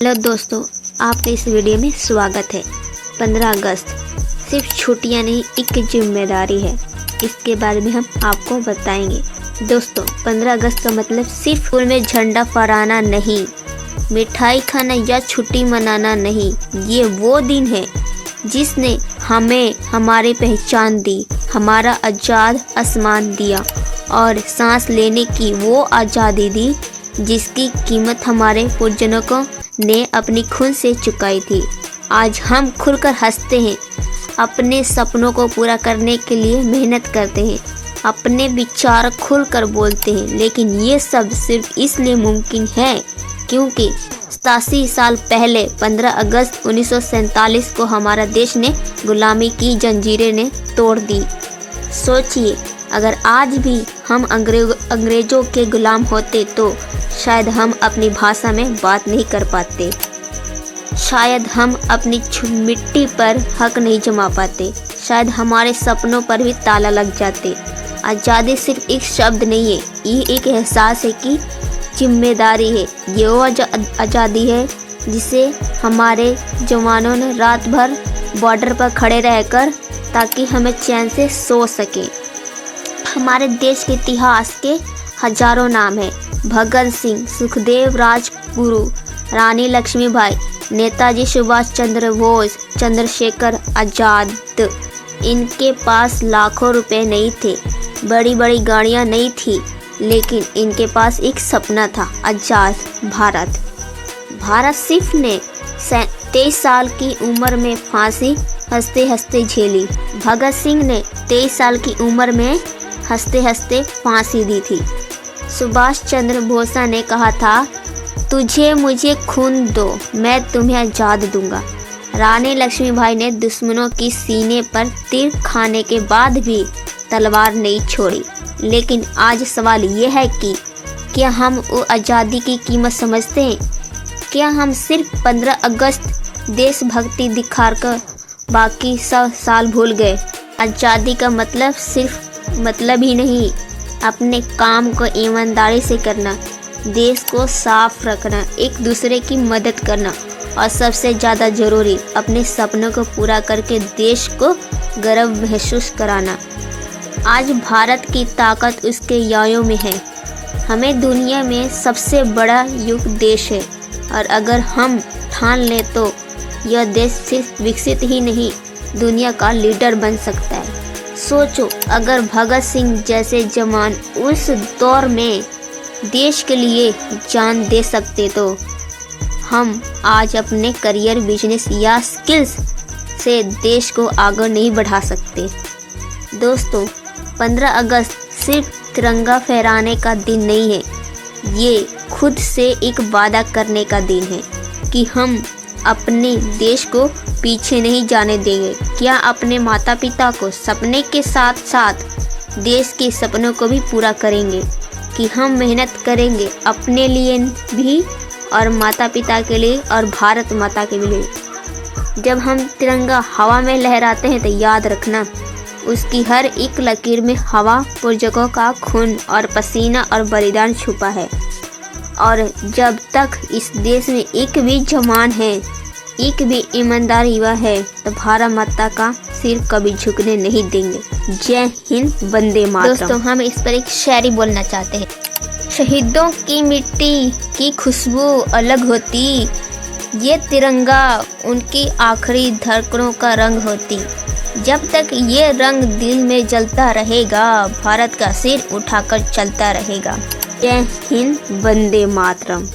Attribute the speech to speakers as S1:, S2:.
S1: Hello दोस्तों, आपके इस वीडियो में स्वागत है। 15 अगस्त सिर्फ छुट्टियां नहीं, एक जिम्मेदारी है। इसके बारे में हम आपको बताएंगे। दोस्तों, 15 अगस्त का मतलब सिर्फ स्कूल में झंडा फहराना नहीं, मिठाई खाना या छुट्टी मनाना नहीं। ये वो दिन है जिसने हमें हमारी पहचान दी, हमारा आज़ाद आसमान दिया और सांस लेने की वो आज़ादी दी जिसकी कीमत हमारे पूर्वजों ने अपनी खून से चुकाई थी। आज हम खुलकर हंसते हैं, अपने सपनों को पूरा करने के लिए मेहनत करते हैं, अपने विचार खुलकर बोलते हैं। लेकिन ये सब सिर्फ इसलिए मुमकिन है क्योंकि 87 साल पहले 15 अगस्त 1947 को हमारा देश ने गुलामी की जंजीरें ने तोड़ दी। सोचिए, अगर आज भी हम अंग्रेज़ों के गुलाम होते तो शायद हम अपनी भाषा में बात नहीं कर पाते, शायद हम अपनी मिट्टी पर हक नहीं जमा पाते, शायद हमारे सपनों पर भी ताला लग जाते। आज़ादी सिर्फ एक शब्द नहीं है, ये एक एहसास है कि जिम्मेदारी है। ये वो आज़ादी है जिसे हमारे जवानों ने रात भर बॉर्डर पर खड़े रहकर ताकि हमें चैन से सो सके। हमारे देश के इतिहास के हजारों नाम हैं। भगत सिंह, सुखदेव, राजगुरु, रानी लक्ष्मीबाई, नेताजी सुभाष चंद्र बोस, चंद्रशेखर आज़ाद। इनके पास लाखों रुपए नहीं थे, बड़ी बड़ी गाड़ियाँ नहीं थी, लेकिन इनके पास एक सपना था, आज़ाद भारत। भारत सिर्फ ने 23 साल की उम्र में फांसी हंसते हंसते झेली। भगत सिंह ने 23 साल की उम्र में हंसते हंसते फांसी दी थी। सुभाष चंद्र बोस ने कहा था, तुझे मुझे खून दो, मैं तुम्हें आज़ाद दूंगा। रानी लक्ष्मीबाई ने दुश्मनों की सीने पर तीर खाने के बाद भी तलवार नहीं छोड़ी। लेकिन आज सवाल यह है कि क्या हम वो आज़ादी की कीमत समझते हैं? क्या हम सिर्फ 15 अगस्त देशभक्ति दिखाकर बाकी सब साल भूल गए? आज़ादी का मतलब सिर्फ मतलब ही नहीं, अपने काम को ईमानदारी से करना, देश को साफ रखना, एक दूसरे की मदद करना और सबसे ज़्यादा ज़रूरी अपने सपनों को पूरा करके देश को गर्व महसूस कराना। आज भारत की ताकत उसके यायों में है। हमें दुनिया में सबसे बड़ा युवा देश है और अगर हम ठान लें तो यह देश सिर्फ विकसित ही नहीं, दुनिया का लीडर बन सकता है। सोचो, अगर भगत सिंह जैसे जवान उस दौर में देश के लिए जान दे सकते तो हम आज अपने करियर, बिजनेस या स्किल्स से देश को आगे नहीं बढ़ा सकते। दोस्तों, 15 अगस्त सिर्फ तिरंगा फहराने का दिन नहीं है, ये खुद से एक वादा करने का दिन है कि हम अपने देश को पीछे नहीं जाने देंगे। क्या अपने माता पिता को सपने के साथ साथ देश के सपनों को भी पूरा करेंगे? कि हम मेहनत करेंगे अपने लिए भी और माता पिता के लिए और भारत माता के लिए। जब हम तिरंगा हवा में लहराते हैं तो याद रखना, उसकी हर एक लकीर में हवा पूर्वजों का खून और पसीना और बलिदान छुपा है। और जब तक इस देश में एक भी जवान है, एक भी ईमानदार युवा है, तो भारत माता का सिर कभी झुकने नहीं देंगे। जय हिंद, वंदे मातरम। दोस्तों, हम इस पर एक शायरी बोलना चाहते हैं। शहीदों की मिट्टी की खुशबू अलग होती, ये तिरंगा उनकी आखिरी धड़कनों का रंग होती। जब तक ये रंग दिल में जलता रहेगा, भारत का सिर उठाकर चलता रहेगा। जय हिंद, वंदे मातरम।